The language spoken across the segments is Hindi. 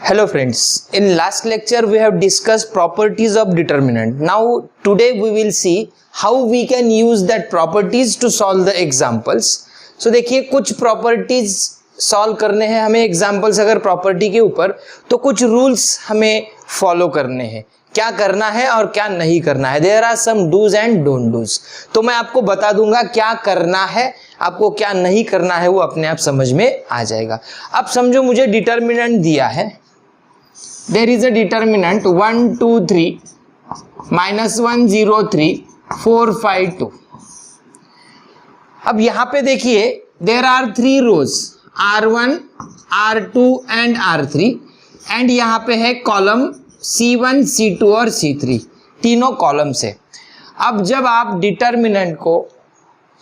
Hello friends, in last lecture we have discussed properties of determinant. Now today we will see how we can use that properties to solve the examples. So देखिए कुछ properties solve करने हैं हमें examples अगर property के ऊपर तो कुछ rules हमें follow करने हैं, क्या करना है और क्या नहीं करना है. There are some do's and don't do's. तो मैं आपको बता दूंगा क्या करना है, आपको क्या नहीं करना है वो अपने आप समझ में आ जाएगा. अब समझो मुझे डिटर्मिनेंट दिया है. There is a determinant 1 2 3 minus 1 0 3 4 5 2. अब यहां पे देखिए there are 3 rows R1 R2 and R3 and यहां पे है कॉलम C1 C2 और C3 तीनों कॉलम से. अब जब आप डिटर्मिनेंट को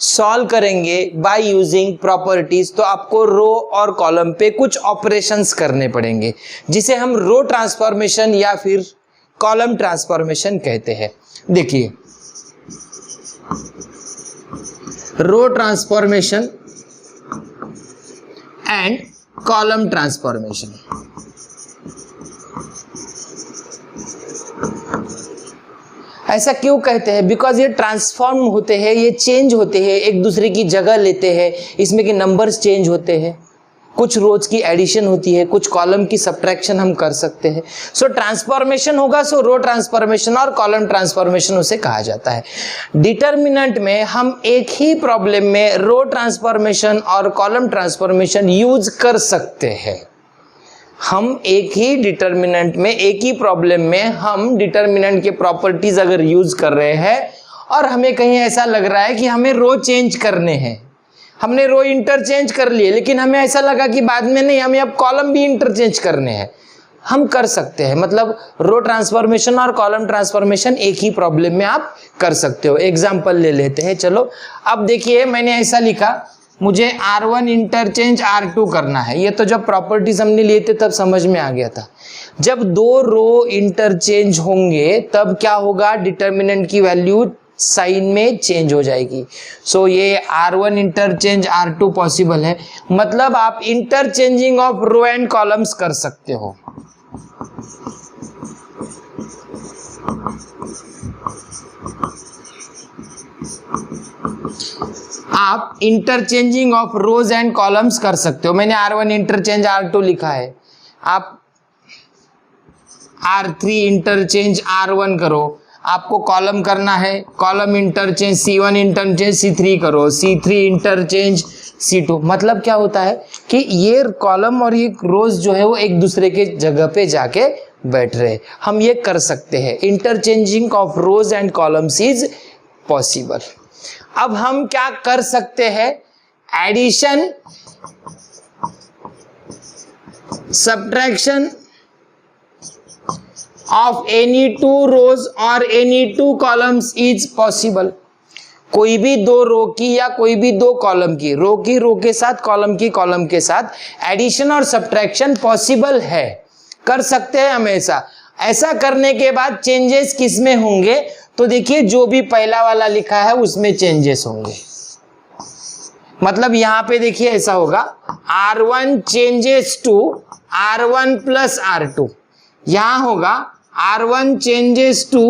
सॉल्व करेंगे बाय यूजिंग प्रॉपर्टीज तो आपको रो और कॉलम पे कुछ ऑपरेशंस करने पड़ेंगे जिसे हम रो ट्रांसफॉर्मेशन या फिर कॉलम ट्रांसफॉर्मेशन कहते हैं. देखिए रो ट्रांसफॉर्मेशन एंड कॉलम ट्रांसफॉर्मेशन. ऐसा क्यों कहते हैं? बिकॉज ये ट्रांसफॉर्म होते हैं, ये चेंज होते हैं, एक दूसरे की जगह लेते हैं. इसमें के नंबर्स चेंज होते हैं, कुछ रोज की एडिशन होती है, कुछ कॉलम की सब्ट्रैक्शन हम कर सकते हैं. सो ट्रांसफॉर्मेशन होगा, सो रो ट्रांसफॉर्मेशन और कॉलम ट्रांसफॉर्मेशन उसे कहा जाता है. डिटर्मिनेंट में हम एक ही प्रॉब्लम में रो ट्रांसफॉर्मेशन और कॉलम ट्रांसफॉर्मेशन यूज कर सकते हैं. हम एक ही डिटर्मिनेंट में एक ही प्रॉब्लम में हम डिटर्मिनेंट के प्रॉपर्टीज अगर यूज कर रहे हैं और हमें कहीं ऐसा लग रहा है कि हमें रो चेंज करने हैं, हमने रो इंटरचेंज कर लिए लेकिन हमें ऐसा लगा कि बाद में नहीं, हमें अब कॉलम भी इंटरचेंज करने हैं, हम कर सकते हैं. मतलब रो ट्रांसफॉर्मेशन और कॉलम ट्रांसफॉर्मेशन एक ही प्रॉब्लम में आप कर सकते हो. एग्जाम्पल ले लेते हैं. चलो अब देखिए मैंने ऐसा लिखा, मुझे R1 इंटरचेंज R2 करना है. ये तो जब प्रॉपर्टीज हमने लिए थे तब समझ में आ गया था. जब दो रो इंटरचेंज होंगे तब क्या होगा, डिटर्मिनेंट की वैल्यू साइन में चेंज हो जाएगी. सो ये R1 इंटरचेंज R2 पॉसिबल है. मतलब आप interchanging of row and columns कर सकते हो. आप interchanging of rows and columns कर सकते हो. मैंने R1 इंटरचेंज R2 लिखा है, आप R3 इंटरचेंज R1 करो. आपको कॉलम करना है, column interchange C1 interchange C3 करो, C3 इंटरचेंज C2. मतलब क्या होता है कि ये कॉलम और ये रोज जो है वो एक दूसरे के जगह पे जाके बैठ रहे. हम ये कर सकते हैं. Interchanging of rows and columns is possible. अब हम क्या कर सकते हैं, addition subtraction of any two rows और any two columns is possible. कोई भी दो रो की या कोई भी दो कॉलम की, रो की रो के साथ, कॉलम की कॉलम के साथ एडिशन और सब्ट्रैक्शन पॉसिबल है, कर सकते हैं हमेशा. ऐसा करने के बाद चेंजेस किस में होंगे, तो देखिए जो भी पहला वाला लिखा है उसमें चेंजेस होंगे. मतलब यहां पे देखिए ऐसा होगा, R1 changes to R1 plus R2. यहां होगा R1 changes to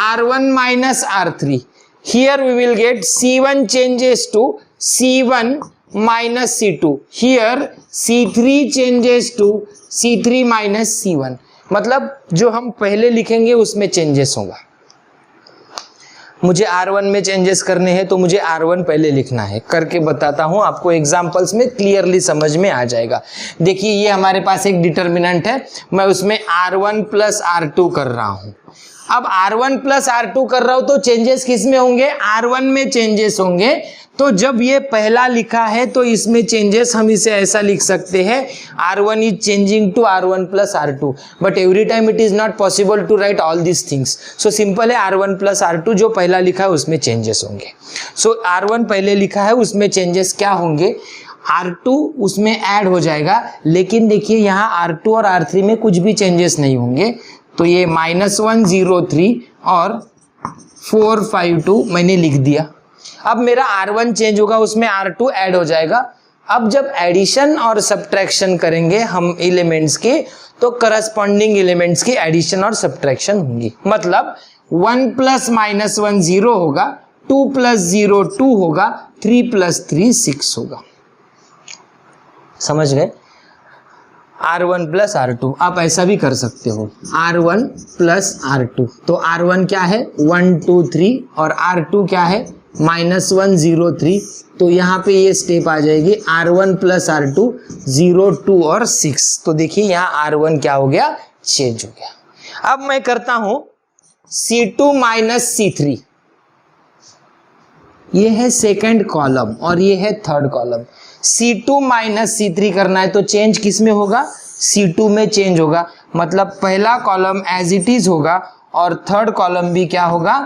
R1 minus R3. Here we will get C1 changes to C1 minus C2. Here C3 changes to C3 minus C1. मतलब जो हम पहले लिखेंगे उसमें चेंजेस होगा. मुझे R1 में चेंजेस करने हैं तो मुझे R1 पहले लिखना है. करके बताता हूं आपको, एग्जांपल्स में क्लियरली समझ में आ जाएगा. देखिए ये हमारे पास एक डिटर्मिनेंट है, मैं उसमें R1 प्लस R2 कर रहा हूं. अब R1 प्लस R2 कर रहा हूं तो चेंजेस किस में होंगे, R1 में चेंजेस होंगे. तो जब ये पहला लिखा है तो इसमें चेंजेस हम इसे ऐसा लिख सकते हैं, R1 is changing to R1 plus R2. But every time it is not possible to write all this things. So simple है, R1 प्लस R2 जो पहला लिखा है उसमें चेंजेस होंगे. सो R1 पहले लिखा है उसमें चेंजेस क्या होंगे, R2 उसमें ऐड हो जाएगा. लेकिन देखिए यहाँ R2 और R3 में कुछ भी चेंजेस नहीं होंगे. तो ये -1 0 3 और 4 5 2 मैंने लिख दिया. अब मेरा R1 चेंज होगा, उसमें R2 ऐड हो जाएगा. अब जब एडिशन और सब्ट्रैक्शन करेंगे हम एलिमेंट्स के, तो करस्पॉन्डिंग एलिमेंट्स की एडिशन और सब्ट्रैक्शन होंगी। मतलब 1 प्लस माइनस 1 0 होगा, 2 प्लस 0 2 होगा, 3 प्लस 3 6 होगा। समझ गए? R1 प्लस R2, आप ऐसा भी कर सकते हो, R1 प्लस R2। तो R1 क्या है 1 2 3 और R2 क्या है -1 0 3। तो यहाँ पे ये स्टेप आ जाएगी R1 प्लस R2 0 2 और 6। तो देखिए यहाँ R1 क्या हो गया, चेंज हो गया। अब मैं करता हूं C2 माइनस C3, ये है सेकेंड कॉलम और ये है third column. C2 minus C3 करना है तो चेंज किस में होगा, C2 में चेंज होगा। मतलब पहला कॉलम एज इट इज होगा और थर्ड कॉलम भी क्या होगा,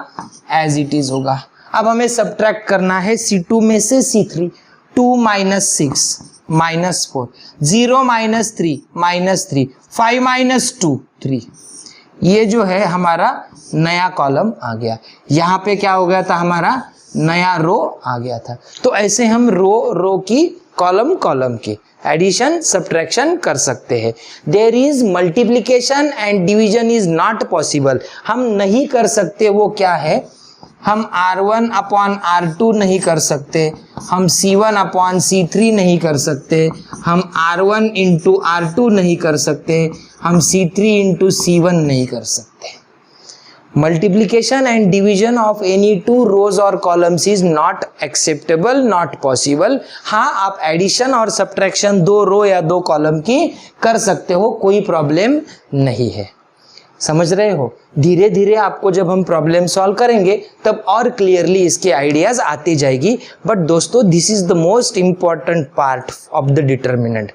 एज इट इज होगा। अब हमें सब्ट्रैक्ट करना है C2 में से C3। 2 minus 6 minus 4, 0 minus 3 minus 3, 5 minus 2 3। ये जो है हमारा नया कॉलम आ गया। यहाँ पे क्या हो गया था, हमारा नया रो आ गया था। तो ऐसे हम रो की कॉलम के एडिशन सब्ट्रैक्शन कर सकते हैं। There is multiplication and division is not possible, हम नहीं कर सकते। वो क्या है, हम R1 अपॉन R2 नहीं कर सकते, हम C1 अपॉन C3 नहीं कर सकते, हम R1 इंटू R2 नहीं कर सकते, हम C3 इंटू C1 नहीं कर सकते। Multiplication and division of any two rows और columns is not acceptable, not possible. हाँ, आप एडिशन और सब्ट्रैक्शन 2 रो या 2 कॉलम की कर सकते हो, कोई प्रॉब्लम नहीं है। समझ रहे हो? धीरे धीरे आपको जब हम प्रॉब्लम सॉल्व करेंगे तब और क्लियरली इसके आइडियाज आती जाएगी। बट दोस्तों, this is the most important part of the determinant.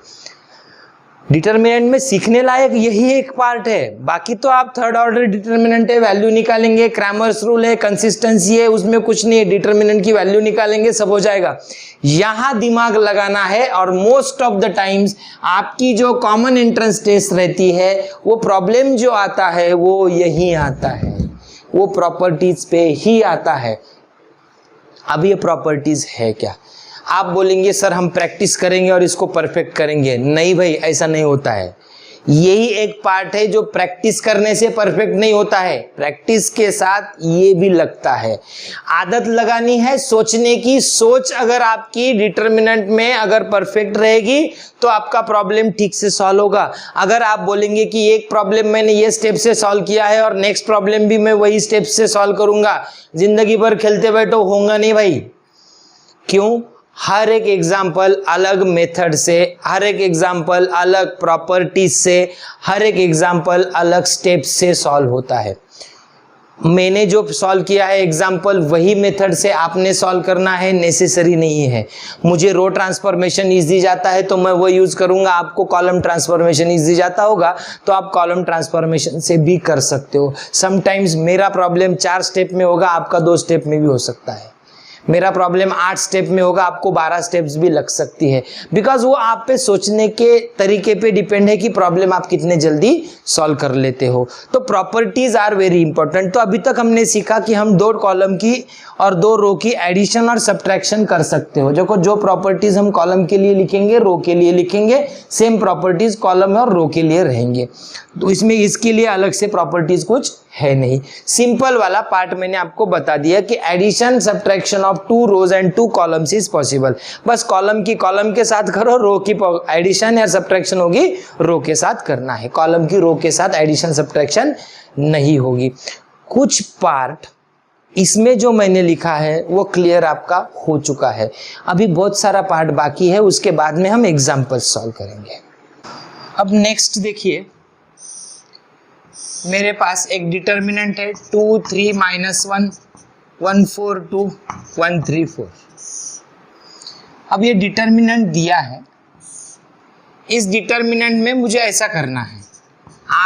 Determinant में सीखने लायक यही एक पार्ट है। बाकी तो आप थर्ड ऑर्डर डिटर्मिनेंट है, वैल्यू निकालेंगे, क्रैमर्स रूल है, कंसिस्टेंसी है, उसमें कुछ नहीं है। डिटर्मिनेंट की वैल्यू निकालेंगे, सब हो जाएगा। यहां दिमाग लगाना है। और मोस्ट ऑफ द टाइम्स आपकी जो कॉमन एंट्रेंस टेस्ट रहती है, वो प्रॉब्लम जो आता है वो यही आता है, वो प्रॉपर्टीज पे ही आता है। अब ये प्रॉपर्टीज है क्या? आप बोलेंगे सर हम प्रैक्टिस करेंगे और इसको परफेक्ट करेंगे। नहीं भाई, ऐसा नहीं होता है। यही एक पार्ट है जो प्रैक्टिस करने से परफेक्ट नहीं होता है, प्रैक्टिस के साथ ये भी लगता है। आदत लगानी है सोचने की। सोच अगर आपकी डिटर्मिनेंट में अगर परफेक्ट रहेगी तो आपका प्रॉब्लम ठीक से सॉल्व होगा। अगर आप बोलेंगे कि एक प्रॉब्लम मैंने ये स्टेप से सॉल्व किया है और नेक्स्ट प्रॉब्लम भी मैं वही स्टेप से सॉल्व करूंगा, जिंदगी भर खेलते बैठो, होगा नहीं भाई। क्यों? हर एक एग्जाम्पल अलग मेथड से, हर एक एग्जाम्पल अलग प्रॉपर्टीज से, हर एक एग्जाम्पल अलग स्टेप से सॉल्व होता है। मैंने जो सॉल्व किया है एग्जाम्पल, वही मेथड से आपने सॉल्व करना है, नेसेसरी नहीं है। मुझे रो ट्रांसफॉर्मेशन इजी जाता है तो मैं वो यूज करूंगा, आपको कॉलम ट्रांसफॉर्मेशन इजी जाता होगा तो आप कॉलम ट्रांसफॉर्मेशन से भी कर सकते हो। समटाइम्स मेरा प्रॉब्लम 4 स्टेप में होगा, आपका 2 स्टेप में भी हो सकता है। मेरा प्रॉब्लम 8 स्टेप में होगा, आपको 12 स्टेप्स भी लग सकती है। बिकॉज वो आप पे सोचने के तरीके पे डिपेंड है कि प्रॉब्लम आप कितने जल्दी सॉल्व कर लेते हो। तो प्रॉपर्टीज आर वेरी इंपॉर्टेंट। तो अभी तक हमने सीखा कि हम 2 कॉलम की और 2 रो की एडिशन और सब्ट्रैक्शन कर सकते हो। देखो, जो प्रॉपर्टीज हम कॉलम के लिए लिखेंगे, रो के लिए लिखेंगे, सेम प्रॉपर्टीज कॉलम और रो के लिए रहेंगे। तो इसमें इसके लिए अलग से प्रॉपर्टीज कुछ है नहीं। सिंपल वाला पार्ट मैंने आपको बता दिया कि addition subtraction of 2 rows and 2 columns is possible. बस कॉलम की कॉलम के साथ करो, रो की एडिशन या सब्ट्रैक्शन होगी रो के साथ करना है। कॉलम की रो के साथ एडिशन सब्ट्रैक्शन नहीं होगी। कुछ पार्ट इसमें जो मैंने लिखा है वो क्लियर आपका हो चुका है। अभी बहुत सारा पार्ट बाकी है, उसके बाद में हम एग्जाम्पल सॉल्व करेंगे। अब नेक्स्ट देखिए, मेरे पास एक डिटर्मिनेंट है 2 3 -1 1 4 2 1 3 4। अब ये डिटर्मिनेंट दिया है, इस डिटर्मिनेंट में मुझे ऐसा करना है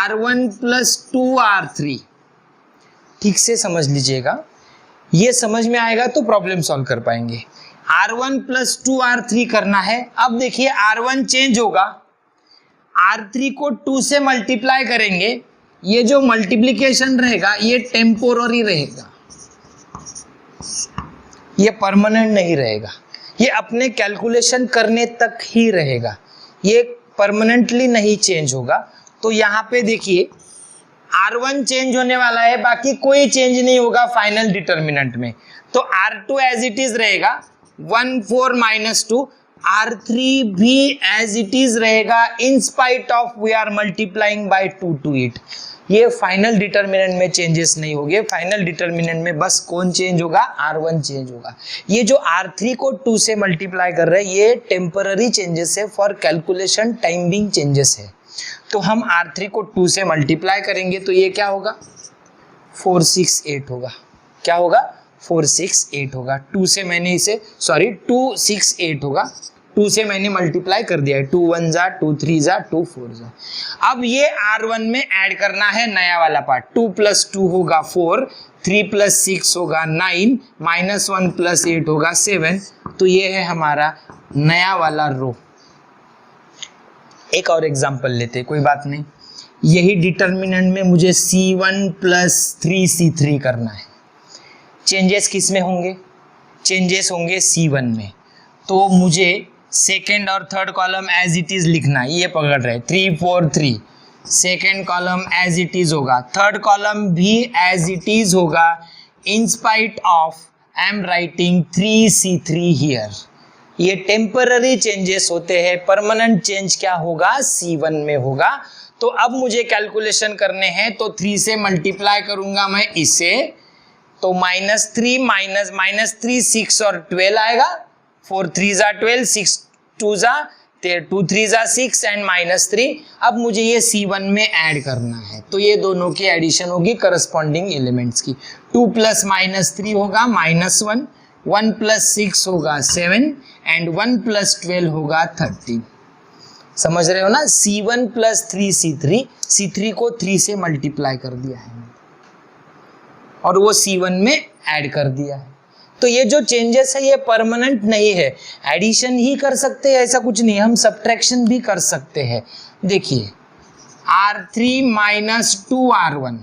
R1 + 2R3। ठीक से समझ लीजिएगा, ये समझ में आएगा तो प्रॉब्लम सॉल्व कर पाएंगे। R1 + 2R3 करना है। अब देखिए R1 चेंज होगा, R3 को 2 से मल्टीप्लाई करेंगे। ये जो मल्टीप्लिकेशन रहेगा ये टेम्पोररी रहेगा, ये परमानेंट नहीं रहेगा। ये अपने कैलकुलेशन करने तक ही रहेगा, ये परमानेंटली नहीं चेंज होगा। तो यहाँ पे देखिए R1 चेंज होने वाला है, बाकी कोई चेंज नहीं होगा फाइनल डिटर्मिनेंट में। तो R2 एज इट इज रहेगा 1 4 माइनस 2, R3 भी एज इट इज रहेगा in spite of we are multiplying by 2 to it। ये फाइनल डिटर्मिनेंट में चेंजेस नहीं होंगे, फाइनल डिटर्मिनेंट में बस कौन चेंज होगा, R1 चेंज होगा। ये जो R3 को 2 से मल्टीप्लाई कर रहे हैं ये टेम्पररी चेंजेस है, for calculation time being changes है। तो हम R3 को 2 से मल्टीप्लाई करेंगे तो ये क्या होगा, 468 होगा। क्या होगा, 468 होगा। 2 से मैंने इसे 268 होगा, 2 से मैंने मल्टीप्लाई कर दिया है। 2 1 जा 2 3 जा 2 4 जा। अब ये R1 में ऐड करना है नया वाला पार्ट। 2 + 2 होगा 4, 3 + 6 होगा 9, -1 + 8 होगा 7। तो ये है हमारा नया वाला रो। एक और एग्जांपल लेते, कोई बात नहीं। यही डिटर्मिनेंट में मुझे C1 + 3C3 करना है। चेंजेस किस में होंगे, चेंजेस होंगे C1 में। तो मुझे सेकेंड और third column as it is लिखना है, ये पकड़ रहे 3 4 3। Second column as it is होगा, थर्ड कॉलम भी एज इट इज होगा in spite of I am writing 3C3 here. ये टेम्पररी चेंजेस होते हैं, परमानेंट चेंज क्या होगा, C1 में होगा। तो अब मुझे कैलकुलेशन करने हैं, तो 3 से मल्टीप्लाई करूंगा मैं इसे, तो -3 -3 6 और 12 आएगा। 4 3 जा 12, 6 2 जा 2 3 जा 6 एंड -3। अब मुझे ये C1 में ऐड करना है, तो ये दोनों की एडिशन होगी करस्पॉन्डिंग एलिमेंट्स की। 2 + -3 होगा -1, 1 + 6 होगा 7 एंड 1 + 12 होगा 13। समझ रहे हो ना, C1 + 3C3, C3 को 3 से मल्टीप्लाई कर दिया है और वो C1 में ऐड कर दिया है। तो ये जो चेंजेस है ये परमानेंट नहीं है, एडिशन ही कर सकते हैं, ऐसा कुछ नहीं। हम सब्ट्रैक्शन भी कर सकते हैं। देखिए R3 - 2R1,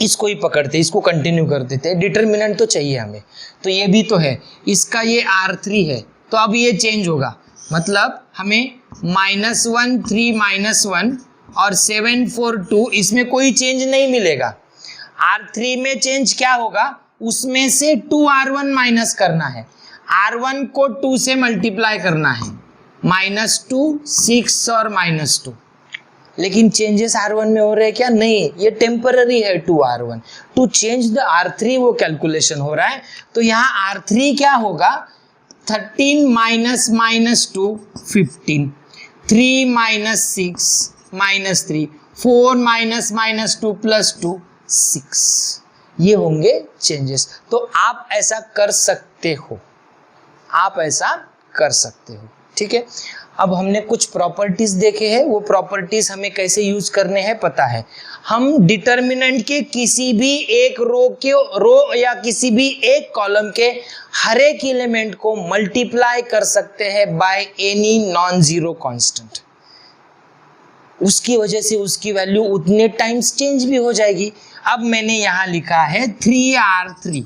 इसको ही पकड़ते, इसको कंटिन्यू कर देते हैं, डिटर्मिनेंट तो चाहिए हमें। तो ये भी तो है, इसका ये R3 है, तो अब ये चेंज होगा, मतलब हमें -1 3 -1 और 7 4 2, इसमें कोई चेंज नहीं मिलेगा। R3 में चेंज क्या होगा, उसमें से 2R1 माइनस करना है, R1 को 2 से मल्टीप्लाई करना है, -2 6 और -2। लेकिन चेंजेस R1 में हो रहे हैं क्या, नहीं, ये टेम्पररी है 2R1। To change the R3 वो कैलकुलेशन हो रहा है। तो यहाँ R3 क्या होगा, 13 - -2 15, 3 - 6 -3, 4 -2 + 2 6। ये होंगे चेंजेस। तो आप ऐसा कर सकते हो, आप ऐसा कर सकते हो, ठीक है। अब हमने कुछ प्रॉपर्टीज देखे हैं, वो प्रॉपर्टीज हमें कैसे यूज करने हैं पता है। हम डिटर्मिनेंट के किसी भी एक रो या किसी भी एक कॉलम के हर एक एलिमेंट को मल्टीप्लाई कर सकते हैं by any non zero constant. उसकी वजह से उसकी वैल्यू उतने टाइम्स चेंज भी हो जाएगी। अब मैंने यहाँ लिखा है 3R3,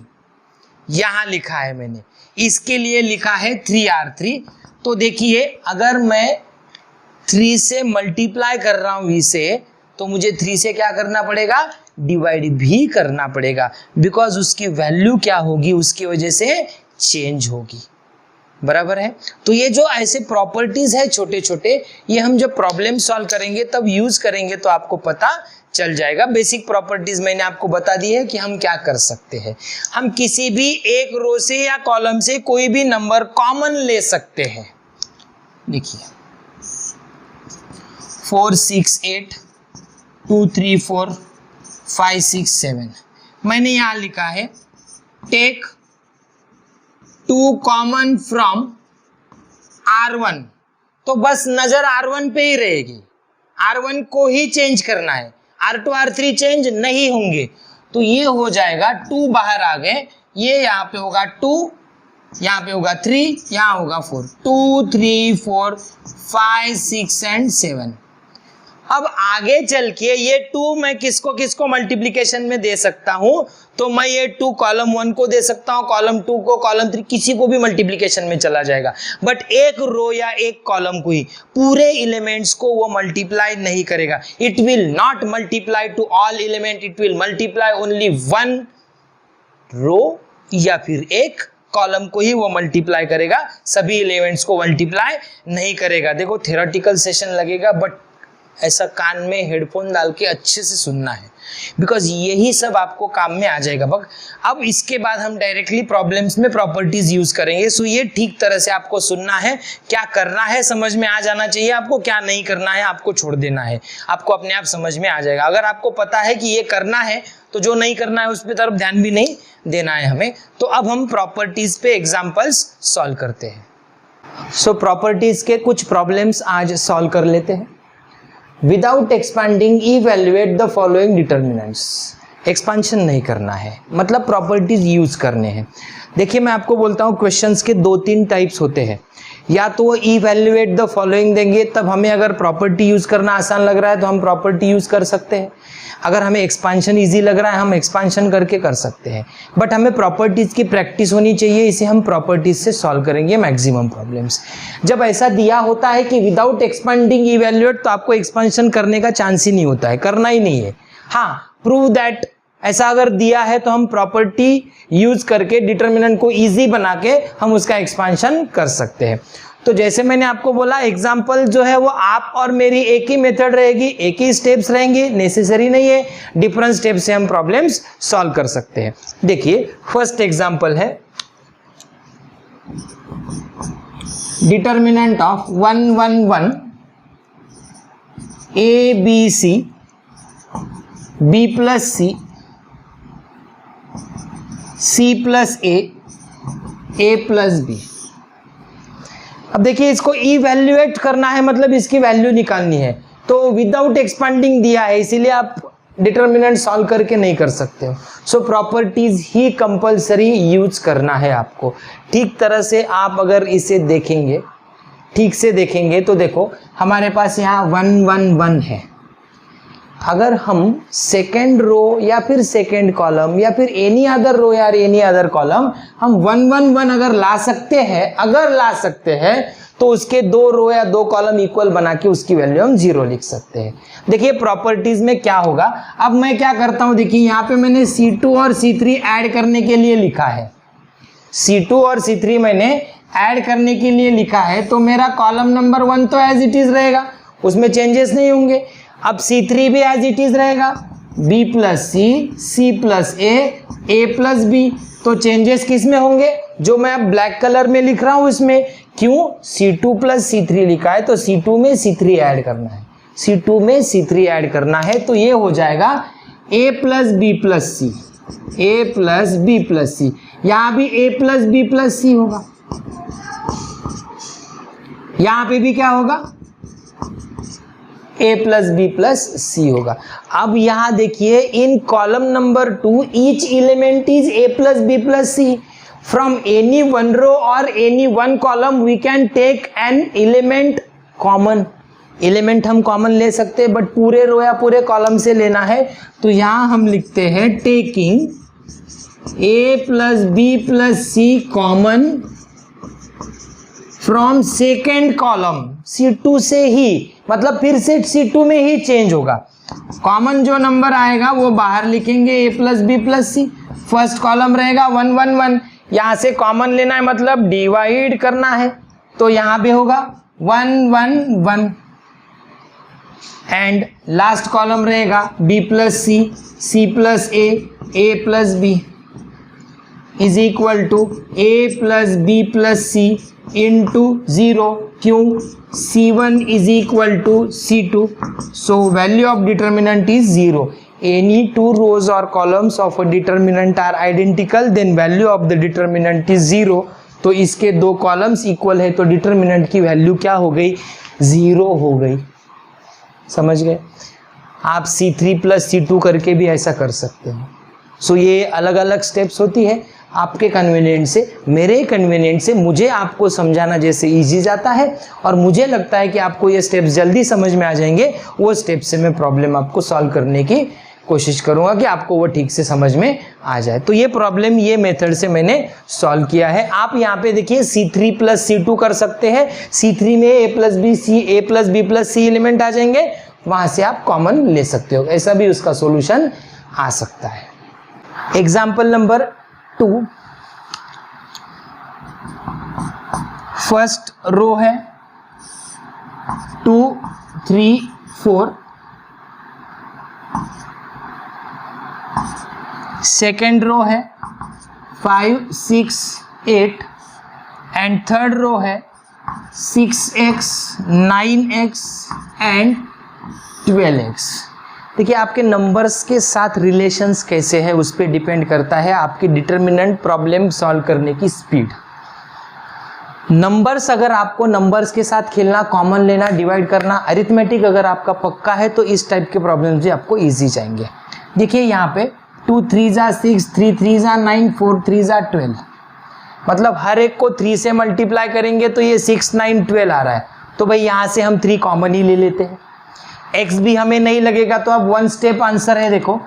यहाँ लिखा है मैंने, इसके लिए लिखा है 3R3। तो देखिए अगर मैं 3 से मल्टीप्लाई कर रहा हूँ इसे, तो मुझे 3 से क्या करना पड़ेगा, डिवाइड भी करना पड़ेगा, बिकॉज उसकी वैल्यू क्या होगी, उसकी वजह से चेंज होगी। बराबर है। तो ये जो ऐसे प्रॉपर्टीज है छोटे छोटे, ये हम जब प्रॉब्लम सॉल्व करेंगे तब यूज करेंगे, तो आपको पता चल जाएगा। बेसिक प्रॉपर्टीज मैंने आपको बता दी है कि हम क्या कर सकते हैं। हम किसी भी एक रो से या कॉलम से कोई भी नंबर कॉमन ले सकते हैं। देखिए 4 6 8 2 3 4 5 6 7, मैंने यहां लिखा है टेक 2 कॉमन फ्रॉम R1। तो बस नजर R1 पे ही रहेगी, R1 को ही चेंज करना है, R2 R3 चेंज नहीं होंगे। तो ये हो जाएगा 2 बाहर आ गए, ये यहाँ पे होगा 2, यहाँ पे होगा 3, यहाँ होगा 4, 2 3 4 5 6 एंड 7। अब आगे चल के ये 2 मैं किसको किसको मल्टीप्लीकेशन में दे सकता हूं, तो मैं ये 2 कॉलम 1 को दे सकता हूं, कॉलम 2 को, कॉलम 3, किसी को भी मल्टीप्लीकेशन में चला जाएगा। बट एक रो या एक कॉलम को ही, पूरे एलिमेंट्स को वो मल्टीप्लाई नहीं करेगा। It will not multiply two all element, it will multiply only 1 रो या फिर एक कॉलम को ही वो मल्टीप्लाई करेगा, सभी एलिमेंट्स को मल्टीप्लाई नहीं करेगा। देखो थ्योरेटिकल सेशन लगेगा, बट ऐसा कान में हेडफोन डाल के अच्छे से सुनना है, बिकॉज यही सब आपको काम में आ जाएगा। बग अब इसके बाद हम डायरेक्टली प्रॉब्लम्स में प्रॉपर्टीज यूज करेंगे। सो ये ठीक तरह से आपको सुनना है, क्या करना है समझ में आ जाना चाहिए आपको, क्या नहीं करना है आपको छोड़ देना है, आपको अपने आप समझ में आ जाएगा। अगर आपको पता है कि ये करना है तो जो नहीं करना है उस पर तरफ ध्यान भी नहीं देना है हमें। तो अब हम प्रॉपर्टीज पे एग्जाम्पल्स सॉल्व करते हैं। सो प्रॉपर्टीज के कुछ प्रॉब्लम्स आज सॉल्व कर लेते हैं। Without expanding evaluate the following determinants. Expansion नहीं करना है, मतलब प्रॉपर्टीज यूज करने हैं। देखिए मैं आपको बोलता हूँ क्वेश्चंस के 2-3 टाइप्स होते हैं। या तो वो इवैल्यूएट द फॉलोइंग देंगे, तब हमें अगर प्रॉपर्टी यूज करना आसान लग रहा है तो हम प्रॉपर्टी यूज कर सकते हैं। अगर हमें एक्सपांशन इजी लग रहा है हम एक्सपांशन करके कर सकते हैं। बट हमें प्रॉपर्टीज की प्रैक्टिस होनी चाहिए, इसे हम प्रॉपर्टीज से सॉल्व करेंगे मैक्सिमम प्रॉब्लम्स। जब ऐसा दिया होता है कि विदाउट एक्सपांडिंग इवैल्यूएट, तो आपको एक्सपांशन करने का चांस ही नहीं होता है, करना ही नहीं है। हाँ, प्रूव दैट ऐसा अगर दिया है तो हम प्रॉपर्टी यूज करके डिटर्मिनेंट को इजी बना के हम उसका एक्सपांशन कर सकते हैं। तो जैसे मैंने आपको बोला एग्जाम्पल जो है वो आप और मेरी एक ही मेथड रहेगी, एक ही स्टेप्स रहेंगे, नेसेसरी नहीं है डिफरेंट स्टेप से हम प्रॉब्लम्स सॉल्व कर सकते हैं। देखिए फर्स्ट एग्जाम्पल है determinant of 1 1 1 A B C B plus C plus A plus B. अब देखिए इसको इवैल्यूएट करना है, मतलब इसकी वैल्यू निकालनी है। तो विदाउट एक्सपांडिंग दिया है इसीलिए आप डिटर्मिनेंट सॉल्व करके नहीं कर सकते हो। सो प्रॉपर्टीज ही कंपलसरी यूज करना है आपको। ठीक तरह से आप अगर इसे देखेंगे, ठीक से देखेंगे तो देखो हमारे पास यहाँ 1 1 1 है। अगर हम सेकेंड रो या फिर सेकेंड कॉलम या फिर एनी अदर रो या एनी अदर कॉलम हम 1 1 1 अगर ला सकते हैं तो उसके 2 रो या 2 कॉलम इक्वल बना के उसकी वैल्यू हम 0 लिख सकते हैं। देखिए प्रॉपर्टीज में क्या होगा, अब मैं क्या करता हूं, देखिए यहाँ पे मैंने C2 और C3 ऐड करने के लिए लिखा है। C2 और C3 मैंने ऐड करने के लिए लिखा है, तो मेरा कॉलम नंबर 1 तो एज इट इज रहेगा, उसमें चेंजेस नहीं होंगे। अब C3 भी एज इट इज रहेगा, B plus C plus A plus B। तो चेंजेस किस में होंगे, जो मैं अब ब्लैक कलर में लिख रहा हूं इसमें। क्यों, C2 प्लस C3 लिखा है तो C2 में C3 ऐड करना है, C2 में C3 ऐड करना है। तो ये हो जाएगा A plus B plus C, A plus B plus C। यहां भी A plus B plus C होगा, यहां पे भी क्या होगा, A plus B plus C होगा। अब यहां देखिए in column number 2 each element is A plus B plus C। From any one row और any one column we can take an element common. Element हम कॉमन ले सकते हैं, बट पूरे रो या पूरे कॉलम से लेना है। तो यहां हम लिखते हैं taking A plus B plus C common from second column C2 से ही, मतलब फिर से C2 में ही चेंज होगा। कॉमन जो नंबर आएगा वो बाहर लिखेंगे A plus B plus C। First column रहेगा 1 1 1, यहां से कॉमन लेना है मतलब डिवाइड करना है, तो यहां पे होगा 1 1 1 एंड लास्ट कॉलम रहेगा B plus C plus A plus B is equal to A plus B plus C into 0। क्यों, C1 is equal to C2, so value of determinant is 0। Any 2 rows or columns of a determinant are identical, then value of the determinant is 0। तो इसके 2 कॉलम्स इक्वल है तो डिटर्मिनेंट की वैल्यू क्या हो गई, 0 हो गई। समझ गए। आप C3 प्लस C2 करके भी ऐसा कर सकते हैं। सो ये अलग अलग स्टेप्स होती है, आपके कन्वीनियंट से, मेरे कन्वीनियंट से मुझे आपको समझाना जैसे इजी जाता है और मुझे लगता है कि आपको ये स्टेप्स जल्दी समझ में आ जाएंगे, वो स्टेप से मैं प्रॉब्लम आपको सॉल्व करने की कोशिश करूंगा कि आपको वो ठीक से समझ में आ जाए। तो ये प्रॉब्लम ये मेथड से मैंने सॉल्व किया है। आप यहाँ पे देखिए C3 प्लस C2 कर सकते हैं। C3 में A plus B plus C element आ जाएंगे, वहां से आप कॉमन ले सकते हो, ऐसा भी उसका सॉल्यूशन आ सकता है। एग्जाम्पल नंबर 2, फर्स्ट रो है 2 3 4, सेकेंड रो है 5 6 8 एंड थर्ड रो है 6x 9x एंड 12x। देखिए आपके नंबर्स के साथ रिलेशंस कैसे है उस पर डिपेंड करता है आपकी डिटर्मिनेंट प्रॉब्लम सॉल्व करने की स्पीड। नंबर्स, अगर आपको नंबर्स के साथ खेलना, कॉमन लेना, डिवाइड करना, अरिथमेटिक अगर आपका पक्का है तो इस टाइप के प्रॉब्लम्स भी आपको इजी जाएंगे। देखिए यहाँ पे 2 3 जा 6, 3 3 जा 9, 4 3 जा 12, मतलब हर एक को 3 से मल्टीप्लाई करेंगे तो ये 6 9 12 आ रहा है, तो भाई यहाँ से हम 3 कॉमन ही ले लेते हैं। x भी हमें नहीं लगेगा तो अब 1 स्टेप आंसर है, देखो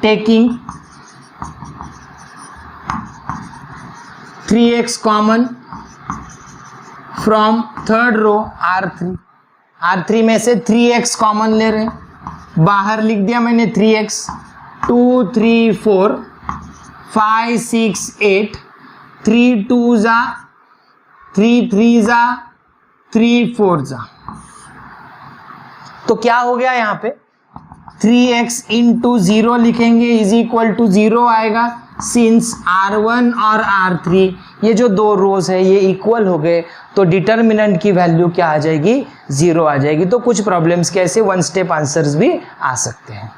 taking 3x common from third row R3 में से 3x कॉमन ले रहे हैं, बाहर लिख दिया मैंने 3x, 2 3 4 5 6 8, 3 2 जा 3 3 जा 3 4 जा, तो क्या हो गया यहाँ पे 3x इंटू 0 लिखेंगे इज इक्वल टू 0 आएगा, सिंस R1 और R3 ये जो दो रोज है ये इक्वल हो गए तो डिटर्मिनेंट की वैल्यू क्या आ जाएगी, 0 आ जाएगी। तो कुछ प्रॉब्लम्स के ऐसे 1 स्टेप आंसर्स भी आ सकते हैं।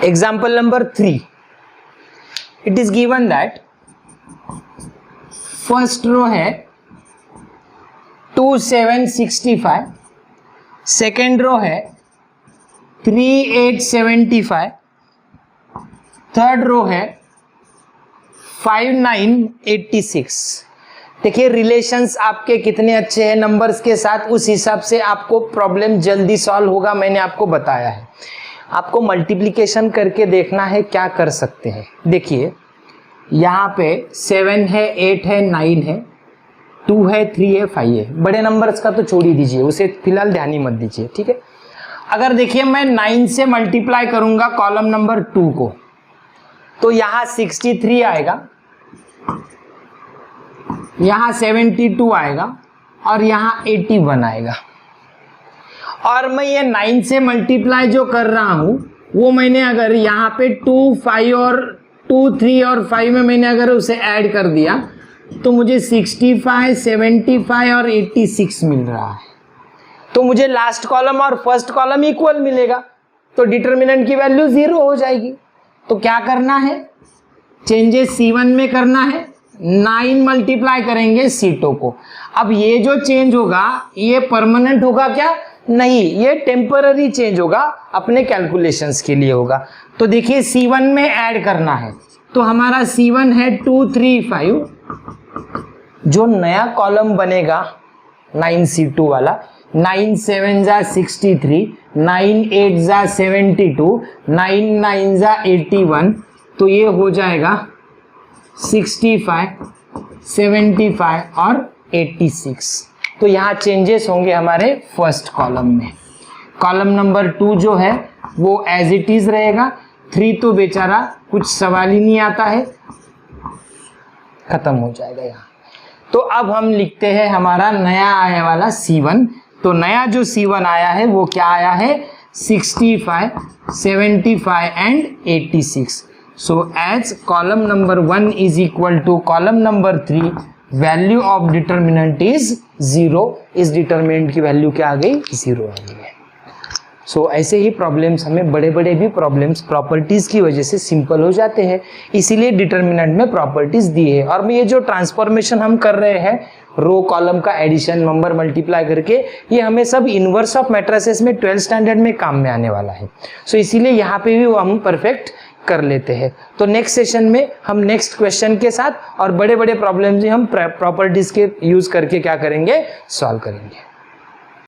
Example number 3, it is given that first row है 2 7 65, सेकेंड रो है 3 8 75, थर्ड रो है 5 9 86। देखिए रिलेशंस आपके कितने अच्छे हैं नंबर्स के साथ, उस हिसाब से आपको प्रॉब्लम जल्दी सॉल्व होगा। मैंने आपको बताया है, आपको मल्टीप्लिकेशन करके देखना है क्या कर सकते हैं। देखिए यहाँ पे 7 है 8 है 9 है 2 है 3 है 5 है, बड़े नंबर्स का तो छोड़ ही दीजिए, उसे फिलहाल ध्यान ही मत दीजिए, ठीक है। अगर देखिए मैं 9 से मल्टीप्लाई करूंगा कॉलम नंबर 2 को तो यहाँ 63 आएगा, यहाँ 72 आएगा और यहाँ 81 आएगा। और मैं ये 9 से मल्टीप्लाई जो कर रहा हूँ वो मैंने अगर यहाँ पे 2 5 और 2 3 और 5 में मैंने अगर उसे ऐड कर दिया तो मुझे 65 75 और 86 मिल रहा है। तो मुझे लास्ट कॉलम और फर्स्ट कॉलम इक्वल मिलेगा, तो डिटर्मिनेंट की वैल्यू 0 हो जाएगी। तो क्या करना है, चेंजेस C1 में करना है, 9 मल्टीप्लाई करेंगे C2 को। अब ये जो चेंज होगा ये परमानेंट होगा क्या, नहीं, ये टेम्पररी चेंज होगा, अपने कैलकुलेशंस के लिए होगा। तो देखिए C1 में ऐड करना है, तो हमारा C1 है 2 3 5, जो नया कॉलम बनेगा 9C2 वाला, 9 7 जा 63, 9 8 जा 72, 9 9 जा 81, तो ये हो जाएगा 65 75 और 86। तो यहाँ चेंजेस होंगे हमारे फर्स्ट कॉलम में। कॉलम नंबर 2 जो है वो एज इट इज रहेगा, 3 तो बेचारा कुछ सवाल ही नहीं आता है, खत्म हो जाएगा यहाँ। तो अब हम लिखते हैं हमारा नया आया वाला C1। तो नया जो C1 आया है वो क्या आया है, 65 75 and 86। So as column number 1 is equal to column number 3, value of determinant is 0। इस डिटर्मिनेंट की वैल्यू क्या आ गई, 0 आ गई है। सो ऐसे ही प्रॉब्लम्स हमें बड़े बड़े भी प्रॉब्लम्स प्रॉपर्टीज़ की वजह से सिंपल हो जाते हैं, इसीलिए डिटर्मिनेंट में प्रॉपर्टीज़ दी है। और ये जो ट्रांसफॉर्मेशन हम कर रहे हैं रो कॉलम का एडिशन नंबर मल्टीप्लाई करके, ये हमें सब इनवर्स ऑफ मैट्रिसेस में 12th स्टैंडर्ड में काम में आने वाला है। सो इसीलिए यहाँ पे भी वो हम परफेक्ट कर लेते हैं। तो नेक्स्ट सेशन में हम नेक्स्ट क्वेश्चन के साथ और बड़े बड़े प्रॉब्लम्स हम प्रॉपर्टीज के यूज करके क्या करेंगे, सॉल्व करेंगे।